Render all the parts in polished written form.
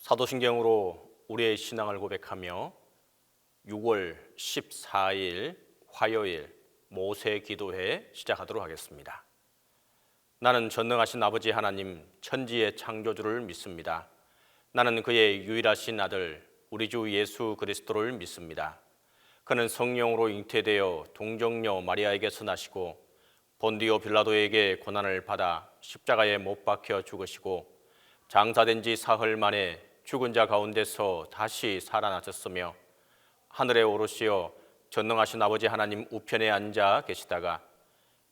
사도신경으로 우리의 신앙을 고백하며 6월 14일 화요일 모세 기도회 시작하도록 하겠습니다. 나는 전능하신 아버지 하나님 천지의 창조주를 믿습니다. 나는 그의 유일하신 아들 우리 주 예수 그리스도를 믿습니다. 그는 성령으로 잉태되어 동정녀 마리아에게서 나시고 본디오 빌라도에게 고난을 받아 십자가에 못 박혀 죽으시고 장사된 지 사흘 만에 죽은 자 가운데서 다시 살아나셨으며 하늘에 오르시어 전능하신 아버지 하나님 우편에 앉아 계시다가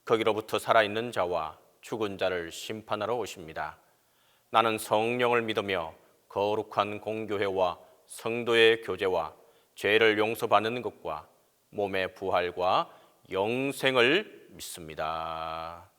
거기로부터 살아있는 자와 죽은 자를 심판하러 오십니다. 나는 성령을 믿으며 거룩한 공교회와 성도의 교제와 죄를 용서받는 것과 몸의 부활과 영생을 믿습니다.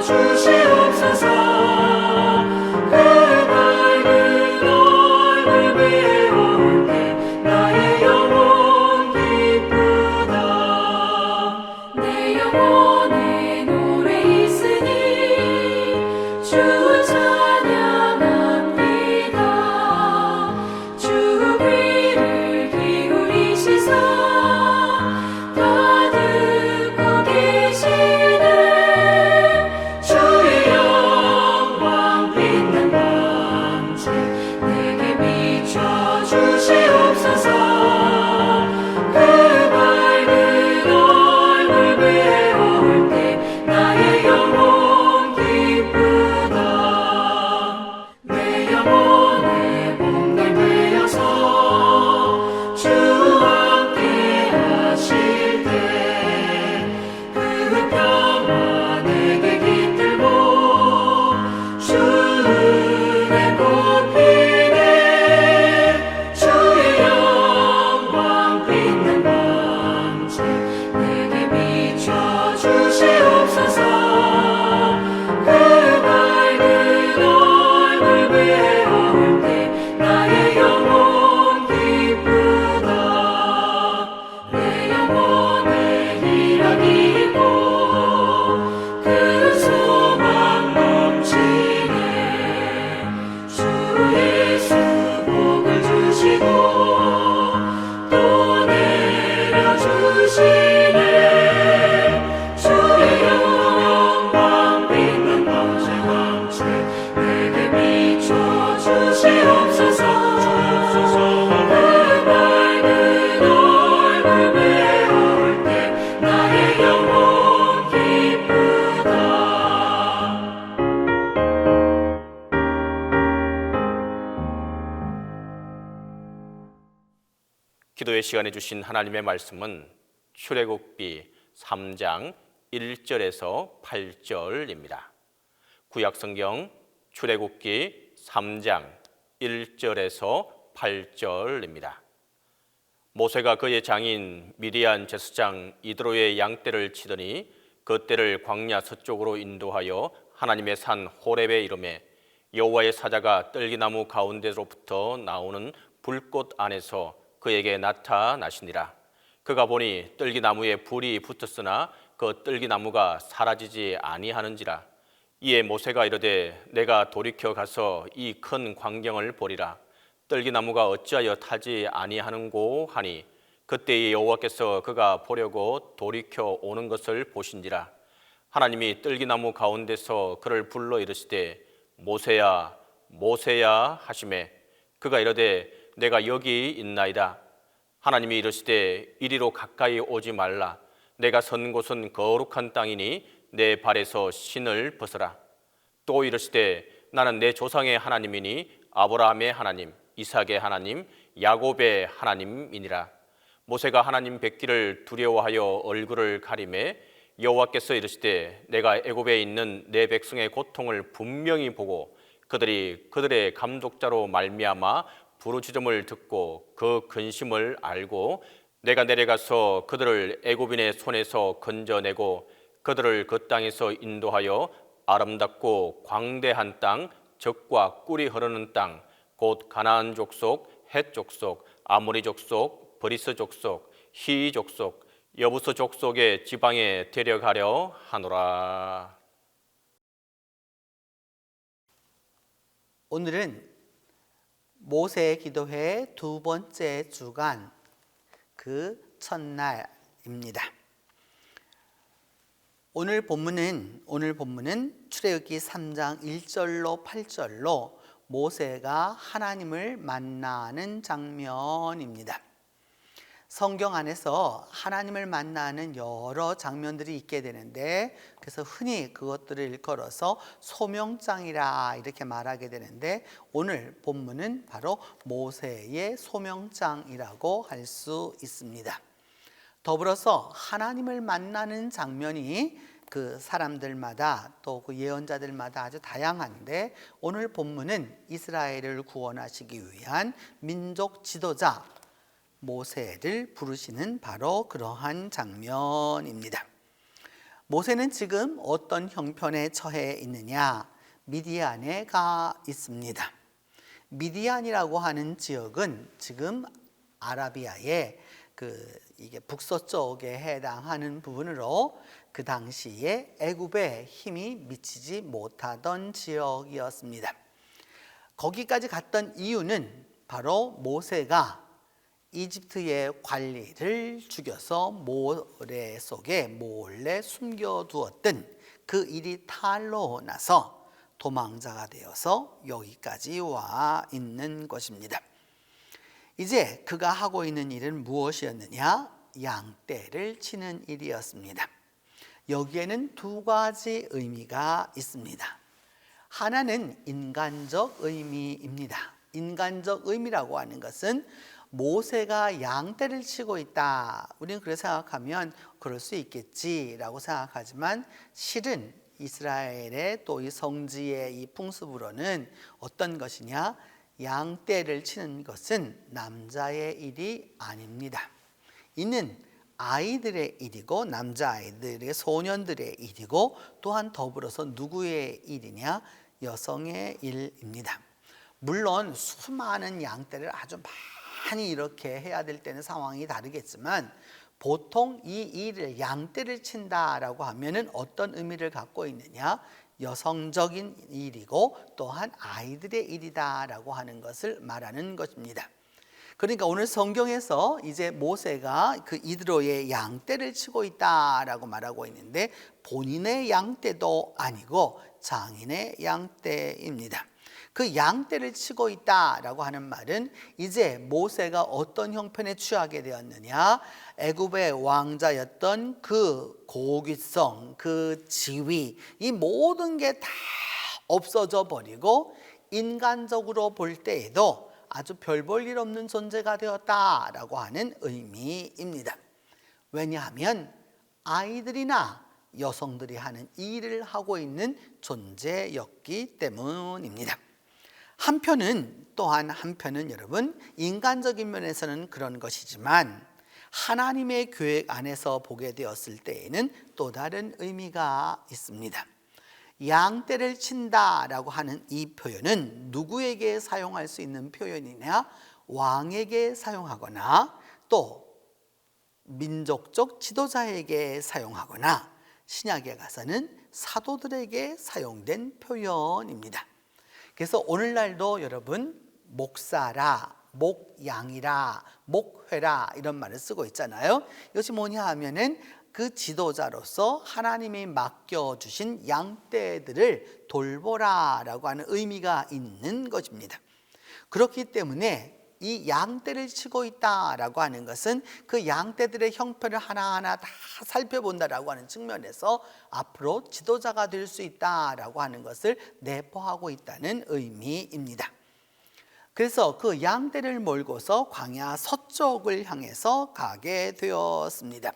주시옵소서 그 밝은 얼굴 배워 기도의 시간에 주신 하나님의 말씀은 출애굽기 3장 1절에서 8절입니다. 구약성경 출애굽기 3장 1절에서 8절입니다. 모세가 그의 장인 미디안 제사장 이드로의 양떼를 치더니 그 떼를 광야 서쪽으로 인도하여 하나님의 산 호렙에 이르매 여호와의 사자가 떨기나무 가운데로부터 나오는 불꽃 안에서 그에게 나타나시니라. 그가 보니 떨기나무에 불이 붙었으나 그 떨기나무가 사라지지 아니하는지라. 이에 모세가 이르되 내가 돌이켜 가서 이 큰 광경을 보리라. 떨기나무가 어찌하여 타지 아니하는고 하니 그때에 여호와께서 그가 보려고 돌이켜 오는 것을 보신지라. 하나님이 떨기나무 가운데서 그를 불러 이르시되 모세야 모세야 하시매 그가 이르되 내가 여기 있나이다. 하나님이 이르시되 이리로 가까이 오지 말라. 내가 선 곳은 거룩한 땅이니 내 발에서 신을 벗어라. 또 이르시되 나는 내 조상의 하나님이니 아브라함의 하나님, 이삭의 하나님, 야곱의 하나님이니라. 모세가 하나님 뵙기를 두려워하여 얼굴을 가리매 여호와께서 이르시되 내가 애굽에 있는 내 백성의 고통을 분명히 보고 그들이 그들의 감독자로 말미암아 부르짖음을 듣고 그 근심을 알고 내가 내려가서 그들을 애굽인의 손에서 건져내고 그들을 그 땅에서 인도하여 아름답고 광대한 땅, 젖과 꿀이 흐르는 땅, 곧 가나안 족속, 헷 족속, 아모리 족속, 브리스 족속, 히 족속, 여부스 족속의 지방에 데려가려 하노라. 오늘은 모세 기도회 두 번째 주간 그 첫날입니다. 오늘 본문은 출애굽기 3장 1절로 8절로 모세가 하나님을 만나는 장면입니다. 성경 안에서 하나님을 만나는 여러 장면들이 있게 되는데 그래서 흔히 그것들을 일컬어서 소명장이라 이렇게 말하게 되는데 오늘 본문은 바로 모세의 소명장이라고 할 수 있습니다. 더불어서 하나님을 만나는 장면이 그 사람들마다 또 그 예언자들마다 아주 다양한데 오늘 본문은 이스라엘을 구원하시기 위한 민족 지도자 모세를 부르시는 바로 그러한 장면입니다. 모세는 지금 어떤 형편에 처해 있느냐? 미디안에 가 있습니다. 미디안이라고 하는 지역은 지금 아라비아의 이게 북서쪽에 해당하는 부분으로 그 당시에 애굽에 힘이 미치지 못하던 지역이었습니다. 거기까지 갔던 이유는 바로 모세가 이집트의 관리를 죽여서 모래 속에 몰래 숨겨두었던 그 일이 탄로 나서 도망자가 되어서 여기까지 와 있는 것입니다. 이제 그가 하고 있는 일은 무엇이었느냐? 양떼를 치는 일이었습니다. 여기에는 두 가지 의미가 있습니다. 하나는 인간적 의미입니다. 인간적 의미라고 하는 것은 모세가 양떼를 치고 있다. 우리는 그렇게 생각하면 그럴 수 있겠지라고 생각하지만 실은 이스라엘의 또 이 성지의 이 풍습으로는 어떤 것이냐? 양떼를 치는 것은 남자의 일이 아닙니다. 이는 아이들의 일이고 남자아이들의 소년들의 일이고 또한 더불어서 누구의 일이냐? 여성의 일입니다. 물론 수많은 양떼를 아주 많이 이렇게 해야 될 때는 상황이 다르겠지만 보통 이 일을 양떼를 친다라고 하면은 어떤 의미를 갖고 있느냐? 여성적인 일이고 또한 아이들의 일이다라고 하는 것을 말하는 것입니다. 그러니까 오늘 성경에서 이제 모세가 그 이드로의 양떼를 치고 있다라고 말하고 있는데 본인의 양떼도 아니고 장인의 양떼입니다. 그 양떼를 치고 있다라고 하는 말은 이제 모세가 어떤 형편에 취하게 되었느냐? 애굽의 왕자였던 그 고귀성, 그 지위, 이 모든 게 다 없어져 버리고 인간적으로 볼 때에도 아주 별 볼 일 없는 존재가 되었다라고 하는 의미입니다. 왜냐하면 아이들이나 여성들이 하는 일을 하고 있는 존재였기 때문입니다. 한편은 여러분 인간적인 면에서는 그런 것이지만 하나님의 계획 안에서 보게 되었을 때에는 또 다른 의미가 있습니다. 양떼를 친다라고 하는 이 표현은 누구에게 사용할 수 있는 표현이냐? 왕에게 사용하거나 또 민족적 지도자에게 사용하거나 신약에 가서는 사도들에게 사용된 표현입니다. 그래서 오늘날도 여러분 목사라, 목양이라, 목회라 이런 말을 쓰고 있잖아요. 이것이 뭐냐 하면은 그 지도자로서 하나님이 맡겨주신 양떼들을 돌보라라고 하는 의미가 있는 것입니다. 그렇기 때문에 이 양떼를 치고 있다라고 하는 것은 그 양떼들의 형편을 하나하나 다 살펴본다라고 하는 측면에서 앞으로 지도자가 될 수 있다라고 하는 것을 내포하고 있다는 의미입니다. 그래서 그 양떼를 몰고서 광야 서쪽을 향해서 가게 되었습니다.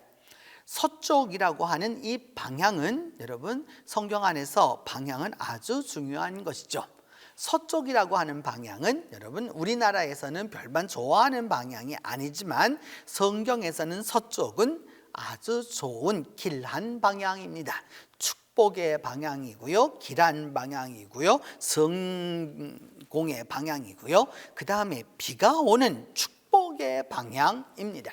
서쪽이라고 하는 이 방향은 여러분 성경 안에서 방향은 아주 중요한 것이죠. 서쪽이라고 하는 방향은 여러분 우리나라에서는 별반 좋아하는 방향이 아니지만 성경에서는 서쪽은 아주 좋은 길한 방향입니다. 축복의 방향이고요, 길한 방향이고요, 성공의 방향이고요, 그 다음에 비가 오는 축복의 방향입니다.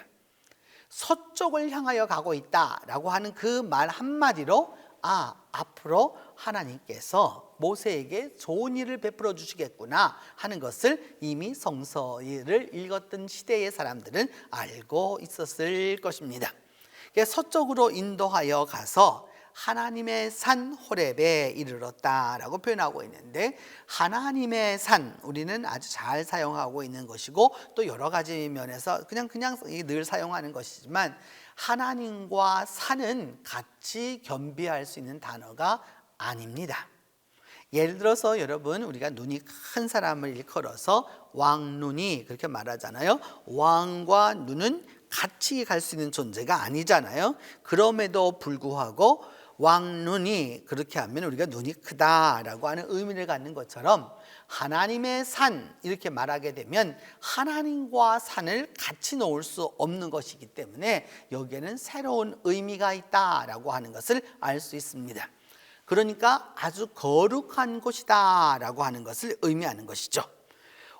서쪽을 향하여 가고 있다라고 하는 그 말 한마디로 앞으로 하나님께서 모세에게 좋은 일을 베풀어 주시겠구나 하는 것을 이미 성서를 읽었던 시대의 사람들은 알고 있었을 것입니다. 서쪽으로 인도하여 가서 하나님의 산 호렙에 이르렀다라고 표현하고 있는데, 하나님의 산 우리는 아주 잘 사용하고 있는 것이고 또 여러 가지 면에서 그냥 늘 사용하는 것이지만 하나님과 산은 같이 겸비할 수 있는 단어가 아닙니다. 예를 들어서 여러분 우리가 눈이 큰 사람을 일컬어서 왕눈이 그렇게 말하잖아요. 왕과 눈은 같이 갈 수 있는 존재가 아니잖아요. 그럼에도 불구하고 왕눈이 그렇게 하면 우리가 눈이 크다라고 하는 의미를 갖는 것처럼 하나님의 산 이렇게 말하게 되면 하나님과 산을 같이 놓을 수 없는 것이기 때문에 여기에는 새로운 의미가 있다라고 하는 것을 알 수 있습니다. 그러니까 아주 거룩한 곳이다라고 하는 것을 의미하는 것이죠.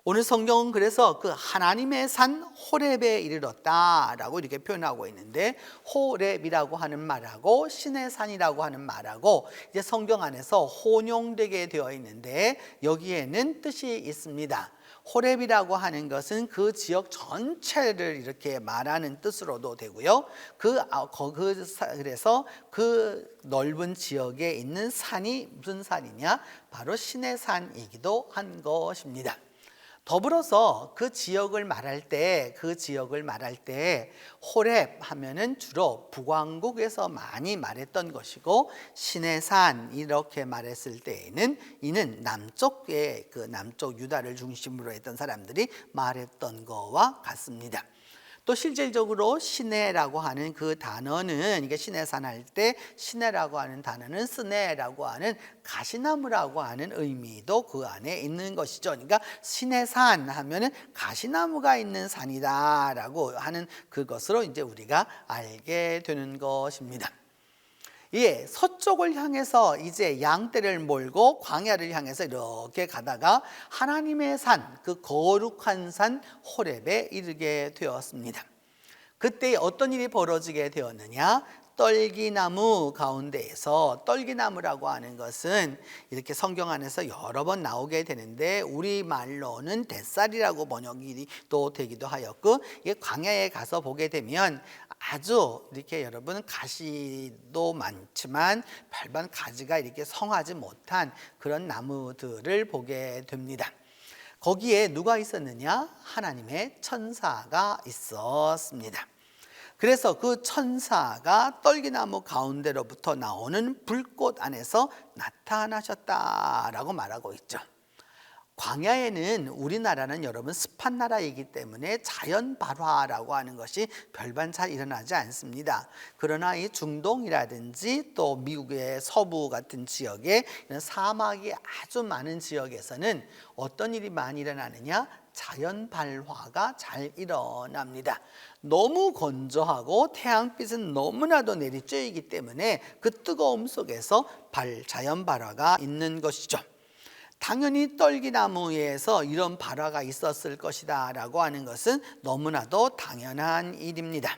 오늘 성경은 그래서 그 하나님의 산 호렙에 이르렀다라고 이렇게 표현하고 있는데, 호렙이라고 하는 말하고 신의 산이라고 하는 말하고 이제 성경 안에서 혼용되게 되어 있는데 여기에는 뜻이 있습니다. 호렙이라고 하는 것은 그 지역 전체를 이렇게 말하는 뜻으로도 되고요. 그래서 그 넓은 지역에 있는 산이 무슨 산이냐? 바로 신의 산이기도 한 것입니다. 더불어서 그 지역을 말할 때 호렙 하면은 주로 북왕국에서 많이 말했던 것이고, 신의 산 이렇게 말했을 때에는 이는 남쪽 유다를 중심으로 했던 사람들이 말했던 것과 같습니다. 또 실질적으로 시내라고 하는 그 단어는, 이게 시내산 할 때 시내라고 하는 단어는 스네라고 하는 가시나무라고 하는 의미도 그 안에 있는 것이죠. 그러니까 시내산 하면은 가시나무가 있는 산이다라고 하는 그것으로 이제 우리가 알게 되는 것입니다. 서쪽을 향해서 이제 양떼를 몰고 광야를 향해서 이렇게 가다가 하나님의 산, 그 거룩한 산 호렙에 이르게 되었습니다. 그때 어떤 일이 벌어지게 되었느냐? 떨기나무 가운데에서, 떨기나무라고 하는 것은 이렇게 성경 안에서 여러 번 나오게 되는데 우리말로는 뱃살이라고 번역이 또 되기도 하였고, 이게 광야에 가서 보게 되면 아주 이렇게 여러분 가시도 많지만 별반 가지가 이렇게 성하지 못한 그런 나무들을 보게 됩니다. 거기에 누가 있었느냐? 하나님의 천사가 있었습니다. 그래서 그 천사가 떨기나무 가운데로부터 나오는 불꽃 안에서 나타나셨다라고 말하고 있죠. 광야에는 우리나라는 여러분 습한 나라이기 때문에 자연 발화라고 하는 것이 별반 잘 일어나지 않습니다. 그러나 이 중동이라든지 또 미국의 서부 같은 지역에 이런 사막이 아주 많은 지역에서는 어떤 일이 많이 일어나느냐? 자연 발화가 잘 일어납니다. 너무 건조하고 태양빛은 너무나도 내리쬐이기 때문에 그 뜨거움 속에서 자연 발화가 있는 것이죠. 당연히 떨기나무에서 이런 발화가 있었을 것이다 라고 하는 것은 너무나도 당연한 일입니다.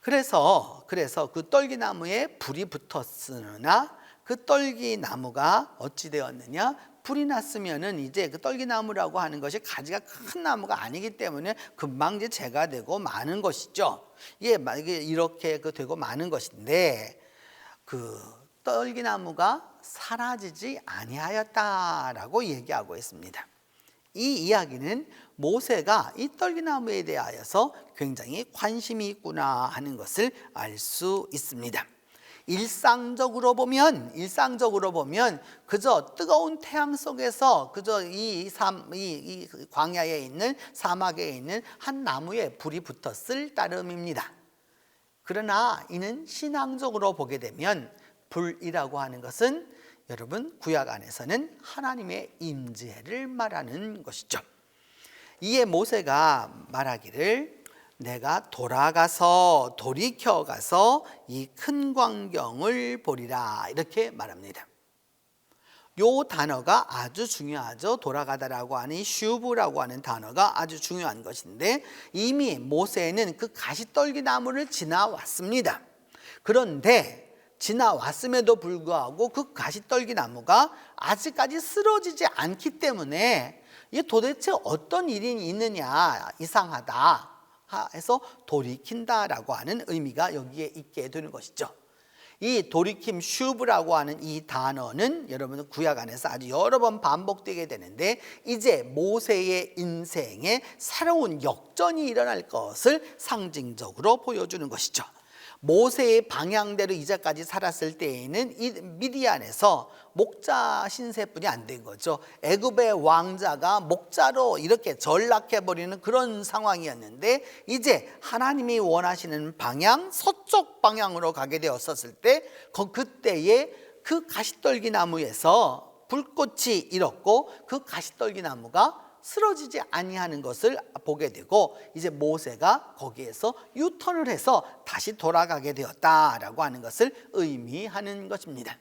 그래서 그 떨기나무에 불이 붙었으나 그 떨기나무가 어찌 되었느냐? 불이 났으면은 이제 그 떨기나무라고 하는 것이 가지가 큰 나무가 아니기 때문에 금방 이제 재가 되고 마는 것이죠. 이게 이렇게 되고 마는 것인데 그 떨기나무가 사라지지 아니하였다라고 얘기하고 있습니다. 이 이야기는 모세가 이 떨기나무에 대하여서 굉장히 관심이 있구나 하는 것을 알 수 있습니다. 일상적으로 보면 그저 뜨거운 태양 속에서 그저 이 광야에 있는 사막에 있는 한 나무에 불이 붙었을 따름입니다. 그러나 이는 신앙적으로 보게 되면 불이라고 하는 것은 여러분 구약 안에서는 하나님의 임재를 말하는 것이죠. 이에 모세가 말하기를 내가 돌이켜가서 이 큰 광경을 보리라 이렇게 말합니다. 요 단어가 아주 중요하죠. 돌아가다라고 하는 이 슈브라고 하는 단어가 아주 중요한 것인데 이미 모세는 그 가시떨기나무를 지나왔습니다. 그런데 지나왔음에도 불구하고 그 가시떨기나무가 아직까지 쓰러지지 않기 때문에 이게 도대체 어떤 일이 있느냐 이상하다 해서 돌이킨다라고 하는 의미가 여기에 있게 되는 것이죠. 이 돌이킴 슈브라고 하는 이 단어는 여러분 구약 안에서 아주 여러 번 반복되게 되는데 이제 모세의 인생에 새로운 역전이 일어날 것을 상징적으로 보여주는 것이죠. 모세의 방향대로 이제까지 살았을 때에는 이 미디안에서 목자 신세뿐이 안 된 거죠. 애굽의 왕자가 목자로 이렇게 전락해버리는 그런 상황이었는데 이제 하나님이 원하시는 방향 서쪽 방향으로 가게 되었었을 때 그때에 그 가시떨기나무에서 불꽃이 일었고 그 가시떨기나무가 쓰러지지 아니하는 것을 보게 되고 이제 모세가 거기에서 유턴을 해서 다시 돌아가게 되었다라고 하는 것을 의미하는 것입니다.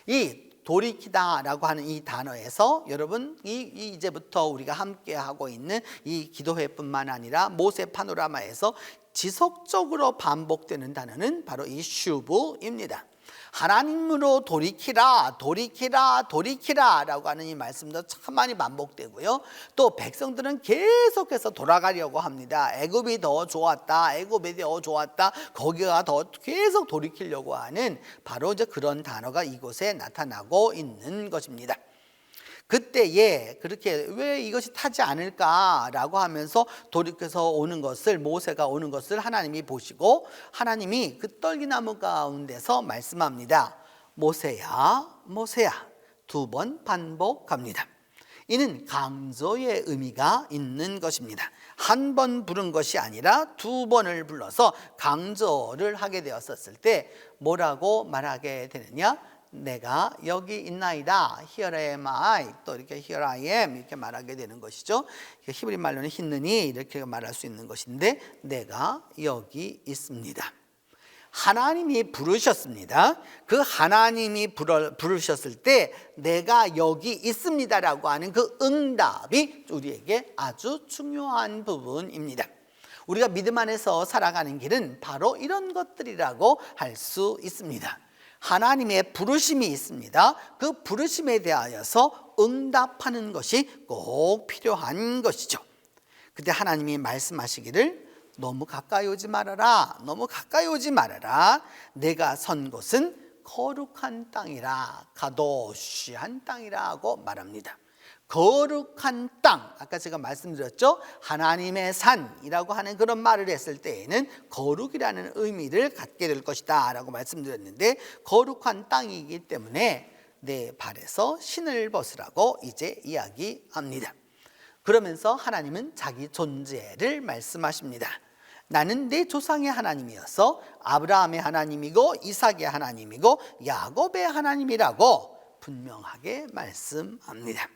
이 돌이키다라고 하는 이 단어에서 여러분 이제부터 우리가 함께 하고 있는 이 기도회뿐만 아니라 모세 파노라마에서 지속적으로 반복되는 단어는 바로 이 슈브입니다. 하나님으로 돌이키라 라고 하는 이 말씀도 참 많이 반복되고요. 또 백성들은 계속해서 돌아가려고 합니다. 애굽이 더 좋았다, 거기가 더 계속 돌이키려고 하는 바로 이제 그런 단어가 이곳에 나타나고 있는 것입니다. 그때에 그렇게 왜 이것이 타지 않을까라고 하면서 돌이켜서 오는 것을 모세가 오는 것을 하나님이 보시고 하나님이 그 떨기나무 가운데서 말씀합니다. 모세야 2번 반복합니다. 이는 강조의 의미가 있는 것입니다. 한 번 부른 것이 아니라 2번을 불러서 강조를 하게 되었을 때 뭐라고 말하게 되느냐? 내가 여기 있나이다. Here am I. 또 이렇게 Here I am 이렇게 말하게 되는 것이죠. 히브리 말로는 힌느니 이렇게 말할 수 있는 것인데 내가 여기 있습니다. 하나님이 부르셨습니다. 그 하나님이 부르셨을 때 내가 여기 있습니다라고 하는 그 응답이 우리에게 아주 중요한 부분입니다. 우리가 믿음 안에서 살아가는 길은 바로 이런 것들이라고 할 수 있습니다. 하나님의 부르심이 있습니다. 그 부르심에 대하여서 응답하는 것이 꼭 필요한 것이죠. 그때 하나님이 말씀하시기를 너무 가까이 오지 말아라. 내가 선 곳은 거룩한 땅이라, 가도시한 땅이라고 말합니다. 거룩한 땅, 아까 제가 말씀드렸죠. 하나님의 산이라고 하는 그런 말을 했을 때에는 거룩이라는 의미를 갖게 될 것이다 라고 말씀드렸는데 거룩한 땅이기 때문에 내 발에서 신을 벗으라고 이제 이야기합니다. 그러면서 하나님은 자기 존재를 말씀하십니다. 나는 내 조상의 하나님이어서 아브라함의 하나님이고 이삭의 하나님이고 야곱의 하나님이라고 분명하게 말씀합니다.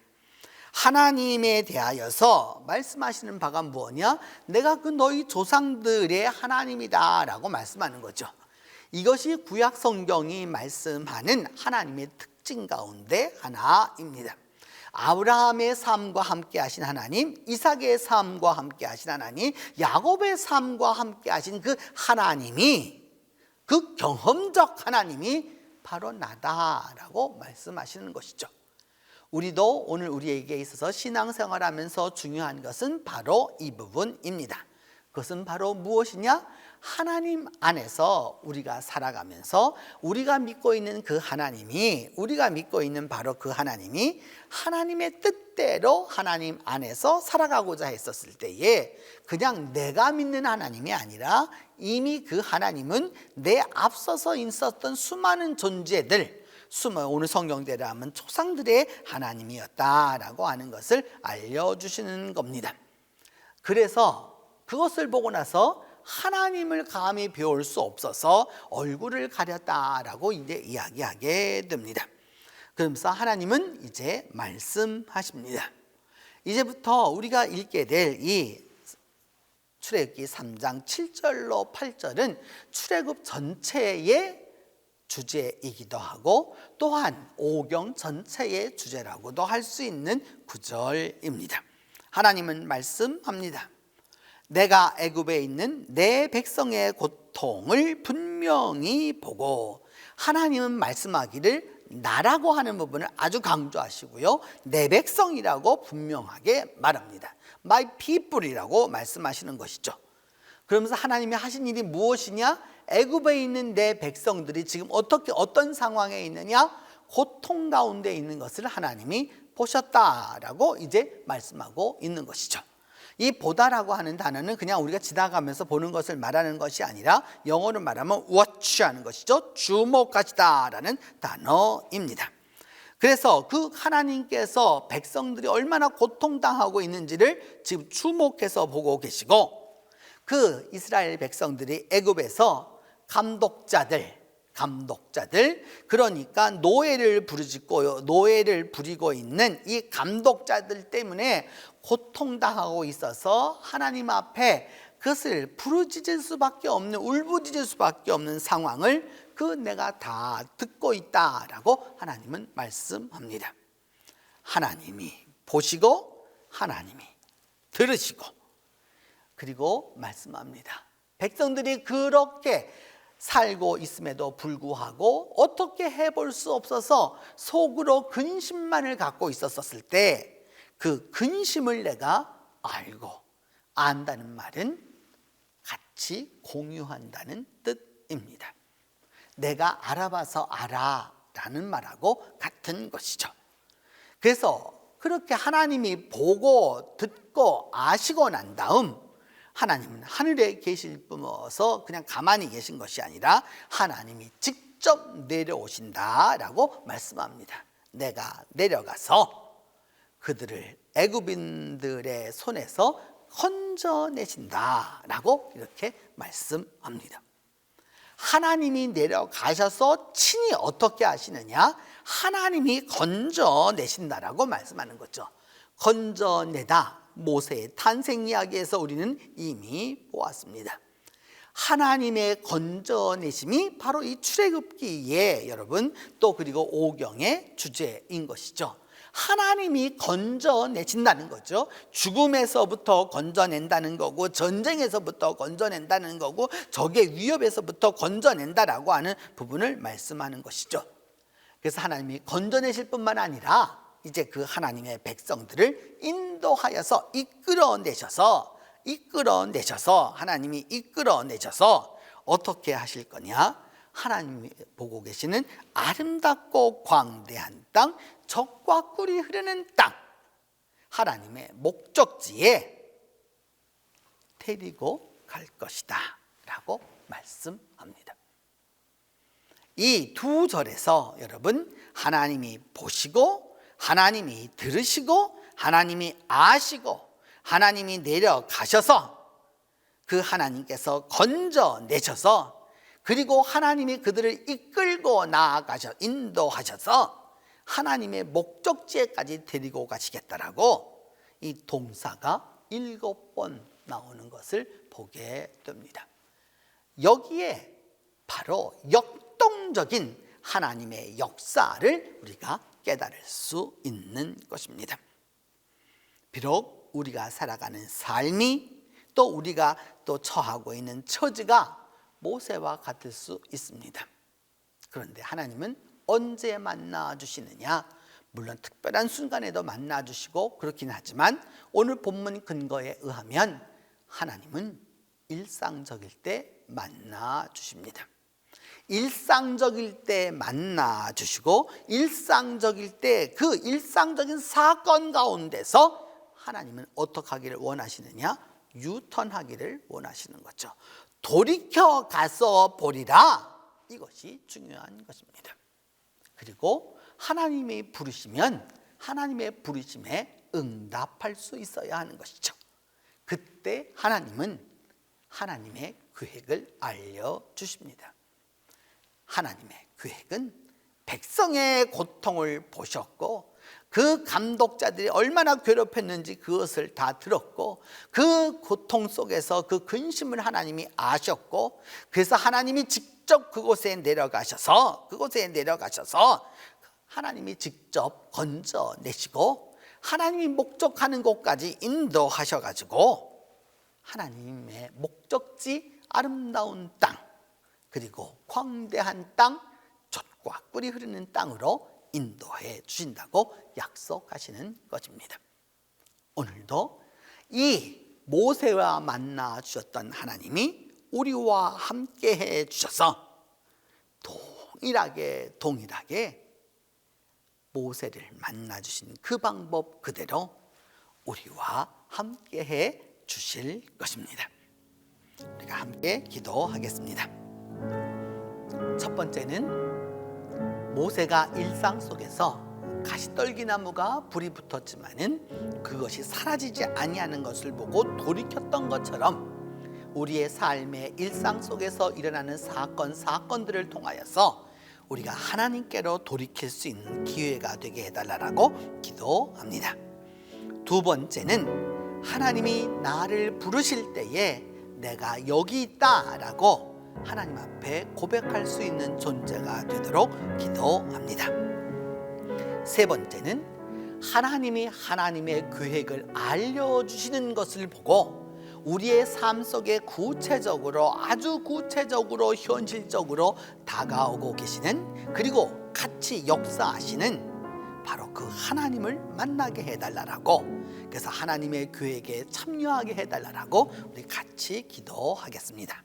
하나님에 대하여서 말씀하시는 바가 무엇이냐? 내가 그 너희 조상들의 하나님이다 라고 말씀하는 거죠. 이것이 구약 성경이 말씀하는 하나님의 특징 가운데 하나입니다. 아브라함의 삶과 함께 하신 하나님, 이삭의 삶과 함께 하신 하나님, 야곱의 삶과 함께 하신 그 하나님이, 그 경험적 하나님이 바로 나다라고 말씀하시는 것이죠. 우리도 오늘 우리에게 있어서 신앙생활하면서 중요한 것은 바로 이 부분입니다. 그것은 바로 무엇이냐? 하나님 안에서 우리가 살아가면서 우리가 믿고 있는 그 하나님이, 우리가 믿고 있는 바로 그 하나님이 하나님의 뜻대로 하나님 안에서 살아가고자 했었을 때에 그냥 내가 믿는 하나님이 아니라 이미 그 하나님은 내 앞서서 있었던 수많은 존재들, 오늘 성경대로 하면 조상들의 하나님이었다라고 하는 것을 알려주시는 겁니다. 그래서 그것을 보고 나서 하나님을 감히 배울 수 없어서 얼굴을 가렸다라고 이제 이야기하게 됩니다. 그러면서 하나님은 이제 말씀하십니다. 이제부터 우리가 읽게 될 이 출애굽기 3장 7절로 8절은 출애굽 전체의 주제이기도 하고 또한 오경 전체의 주제라고도 할 수 있는 구절입니다. 하나님은 말씀합니다. 내가 애굽에 있는 내 백성의 고통을 분명히 보고, 하나님은 말씀하기를 나라고 하는 부분을 아주 강조하시고요, 내 백성이라고 분명하게 말합니다. My people이라고 말씀하시는 것이죠. 그러면서 하나님이 하신 일이 무엇이냐? 애굽에 있는 내 백성들이 지금 어떤 상황에 있느냐? 고통 가운데 있는 것을 하나님이 보셨다라고 이제 말씀하고 있는 것이죠. 이 보다라고 하는 단어는 그냥 우리가 지나가면서 보는 것을 말하는 것이 아니라 영어로 말하면 watch 하는 것이죠. 주목하시다라는 단어입니다. 그래서 그 하나님께서 백성들이 얼마나 고통당하고 있는지를 지금 주목해서 보고 계시고, 그 이스라엘 백성들이 애굽에서 감독자들, 그러니까 노예를 부리고 있는 이 감독자들 때문에 고통당하고 있어서 하나님 앞에 그것을 부르짖을 수밖에 없는, 울부짖을 수밖에 없는 상황을 내가 다 듣고 있다라고 하나님은 말씀합니다. 하나님이 보시고 하나님이 들으시고, 그리고 말씀합니다. 백성들이 그렇게 살고 있음에도 불구하고 어떻게 해볼 수 없어서 속으로 근심만을 갖고 있었을 때 그 근심을 내가 알고 안다는 말은 같이 공유한다는 뜻입니다. 내가 알아봐서 알아라는 말하고 같은 것이죠. 그래서 그렇게 하나님이 보고 듣고 아시고 난 다음 하나님은 하늘에 계실 뿐어서 그냥 가만히 계신 것이 아니라 하나님이 직접 내려오신다라고 말씀합니다. 내가 내려가서 그들을 애굽인들의 손에서 건져내신다라고 이렇게 말씀합니다. 하나님이 내려가셔서 친히 어떻게 하시느냐? 하나님이 건져내신다라고 말씀하는 거죠. 건져내다, 모세의 탄생 이야기에서 우리는 이미 보았습니다. 하나님의 건져내심이 바로 이 출애굽기에 여러분 또 그리고 오경의 주제인 것이죠. 하나님이 건져내신다는 거죠. 죽음에서부터 건져낸다는 거고, 전쟁에서부터 건져낸다는 거고, 적의 위협에서부터 건져낸다라고 하는 부분을 말씀하는 것이죠. 그래서 하나님이 건져내실 뿐만 아니라 이제 그 하나님의 백성들을 인도하여서 이끌어내셔서 하나님이 이끌어내셔서 어떻게 하실 거냐? 하나님이 보고 계시는 아름답고 광대한 땅, 젖과 꿀이 흐르는 땅, 하나님의 목적지에 데리고 갈 것이다 라고 말씀합니다. 이 두 절에서 여러분 하나님이 보시고 하나님이 들으시고 하나님이 아시고 하나님이 내려가셔서 그 하나님께서 건져내셔서 그리고 하나님이 그들을 이끌고 나아가셔 인도하셔서 하나님의 목적지에까지 데리고 가시겠다라고 이 동사가 7번 나오는 것을 보게 됩니다. 여기에 바로 역동적인 하나님의 역사를 우리가 깨달을 수 있는 것입니다. 비록 우리가 살아가는 삶이 또 우리가 또 처하고 있는 처지가 모세와 같을 수 있습니다. 그런데 하나님은 언제 만나 주시느냐? 물론 특별한 순간에도 만나 주시고 그렇긴 하지만 오늘 본문 근거에 의하면 하나님은 일상적일 때 만나 주십니다. 일상적일 때 만나 주시고 일상적일 때 그 일상적인 사건 가운데서 하나님은 어떻게 하기를 원하시느냐? 유턴하기를 원하시는 거죠. 돌이켜 가서 보리라. 이것이 중요한 것입니다. 그리고 하나님이 부르시면 하나님의 부르심에 응답할 수 있어야 하는 것이죠. 그때 하나님은 하나님의 계획을 알려주십니다. 하나님의 계획은 백성의 고통을 보셨고 그 감독자들이 얼마나 괴롭혔는지 그것을 다 들었고 그 고통 속에서 그 근심을 하나님이 아셨고 그래서 하나님이 직접 그곳에 내려가셔서 하나님이 직접 건져내시고 하나님이 목적하는 곳까지 인도하셔가지고 하나님의 목적지 아름다운 땅 그리고 광대한 땅 젖과 꿀이 흐르는 땅으로 인도해 주신다고 약속하시는 것입니다. 오늘도 이 모세와 만나 주셨던 하나님이 우리와 함께 해 주셔서 동일하게 모세를 만나 주신 그 방법 그대로 우리와 함께 해 주실 것입니다. 우리가 함께 기도하겠습니다. 첫 번째는 모세가 일상 속에서 가시떨기나무가 불이 붙었지만은 그것이 사라지지 아니하는 것을 보고 돌이켰던 것처럼 우리의 삶의 일상 속에서 일어나는 사건들을 통하여서 우리가 하나님께로 돌이킬 수 있는 기회가 되게 해달라고 기도합니다. 두 번째는 하나님이 나를 부르실 때에 내가 여기 있다라고 하나님 앞에 고백할 수 있는 존재가 되도록 기도합니다. 세 번째는 하나님이 하나님의 계획을 알려주시는 것을 보고 우리의 삶 속에 아주 구체적으로 현실적으로 다가오고 계시는 그리고 같이 역사하시는 바로 그 하나님을 만나게 해달라고 그래서 하나님의 계획에 참여하게 해달라고 우리 같이 기도하겠습니다.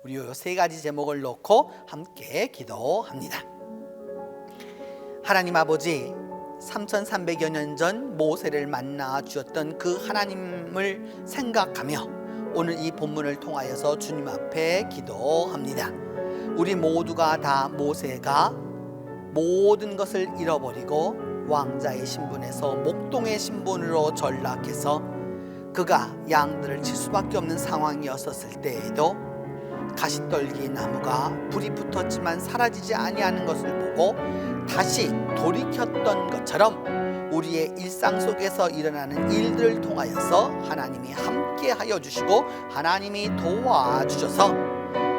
우리 이 세 가지 제목을 놓고 함께 기도합니다. 하나님 아버지 3300여 년 전 모세를 만나 주셨던 그 하나님을 생각하며 오늘 이 본문을 통하여서 주님 앞에 기도합니다. 우리 모두가 다 모세가 모든 것을 잃어버리고 왕자의 신분에서 목동의 신분으로 전락해서 그가 양들을 칠 수밖에 없는 상황이었을 때에도 가시떨기 나무가 불이 붙었지만 사라지지 아니하는 것을 보고 다시 돌이켰던 것처럼 우리의 일상 속에서 일어나는 일들을 통하여서 하나님이 함께 하여 주시고 하나님이 도와주셔서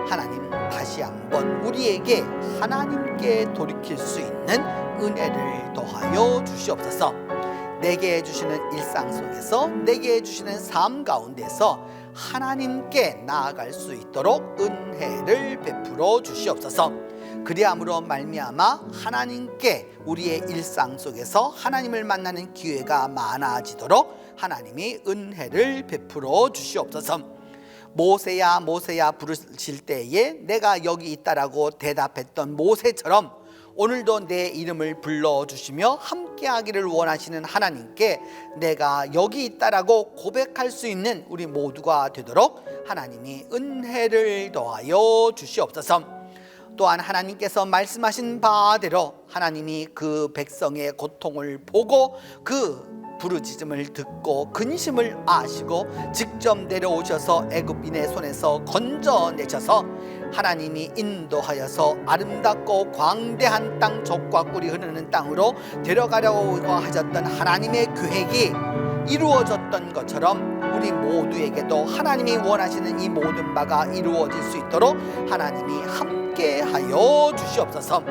하나님 다시 한번 우리에게 하나님께 돌이킬 수 있는 은혜를 더하여 주시옵소서. 내게 주시는 일상 속에서 내게 주시는 삶 가운데서 하나님께 나아갈 수 있도록 은혜를 베풀어 주시옵소서. 그리함으로 말미암아 하나님께 우리의 일상 속에서 하나님을 만나는 기회가 많아지도록 하나님이 은혜를 베풀어 주시옵소서. 모세야 모세야 부르실 때에 내가 여기 있다라고 대답했던 모세처럼 오늘도 내 이름을 불러주시며 함께하기를 원하시는 하나님께 내가 여기 있다라고 고백할 수 있는 우리 모두가 되도록 하나님이 은혜를 더하여 주시옵소서. 또한 하나님께서 말씀하신 바대로 하나님이 그 백성의 고통을 보고 그 부르짖음을 듣고 근심을 아시고 직접 내려오셔서 애굽인의 손에서 건져내셔서 하나님이 인도하여서 아름답고 광대한 땅, 젖과 꿀이 흐르는 땅으로 데려가려고 하셨던 하나님의 계획이 이루어졌던 것처럼 우리 모두에게도 하나님이 원하시는 이 모든 바가 이루어질 수 있도록 하나님이 함께하여 주시옵소서.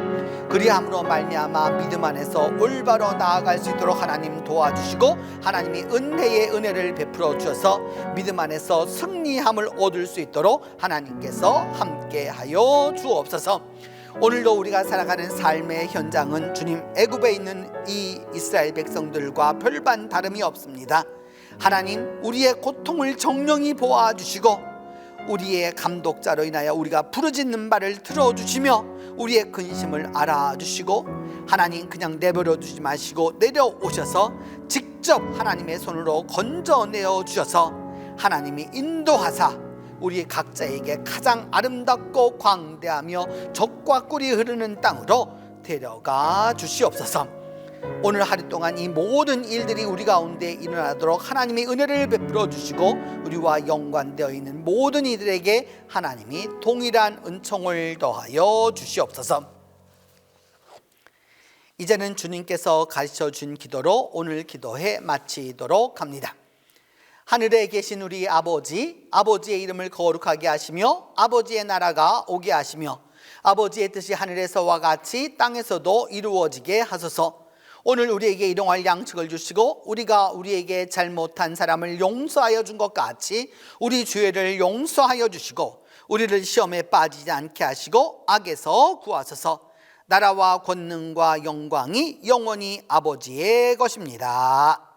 그리함으로 말미암아 믿음 안에서 올바로 나아갈 수 있도록 하나님 도와주시고 하나님이 은혜의 은혜를 베풀어 주셔서 믿음 안에서 승리함을 얻을 수 있도록 하나님께서 함께하여 주옵소서. 오늘도 우리가 살아가는 삶의 현장은 주님 애굽에 있는 이 이스라엘 백성들과 별반 다름이 없습니다. 하나님, 우리의 고통을 정령히 보아주시고 우리의 감독자로 인하여 우리가 부르짖는 바를 들어주시며 우리의 근심을 알아주시고 하나님, 그냥 내버려 두지 마시고 내려오셔서 직접 하나님의 손으로 건져내어 주셔서 하나님이 인도하사 우리 각자에게 가장 아름답고 광대하며 젖과 꿀이 흐르는 땅으로 데려가 주시옵소서. 오늘 하루 동안 이 모든 일들이 우리 가운데 일어나도록 하나님이 은혜를 베풀어 주시고 우리와 연관되어 있는 모든 이들에게 하나님이 동일한 은총을 더하여 주시옵소서. 이제는 주님께서 가르쳐 준 기도로 오늘 기도회 마치도록 합니다. 하늘에 계신 우리 아버지, 아버지의 이름을 거룩하게 하시며 아버지의 나라가 오게 하시며 아버지의 뜻이 하늘에서와 같이 땅에서도 이루어지게 하소서. 오늘 우리에게 일용할 양식을 주시고 우리가 우리에게 잘못한 사람을 용서하여 준 것 같이 우리 죄를 용서하여 주시고 우리를 시험에 빠지지 않게 하시고 악에서 구하소서. 나라와 권능과 영광이 영원히 아버지의 것입니다.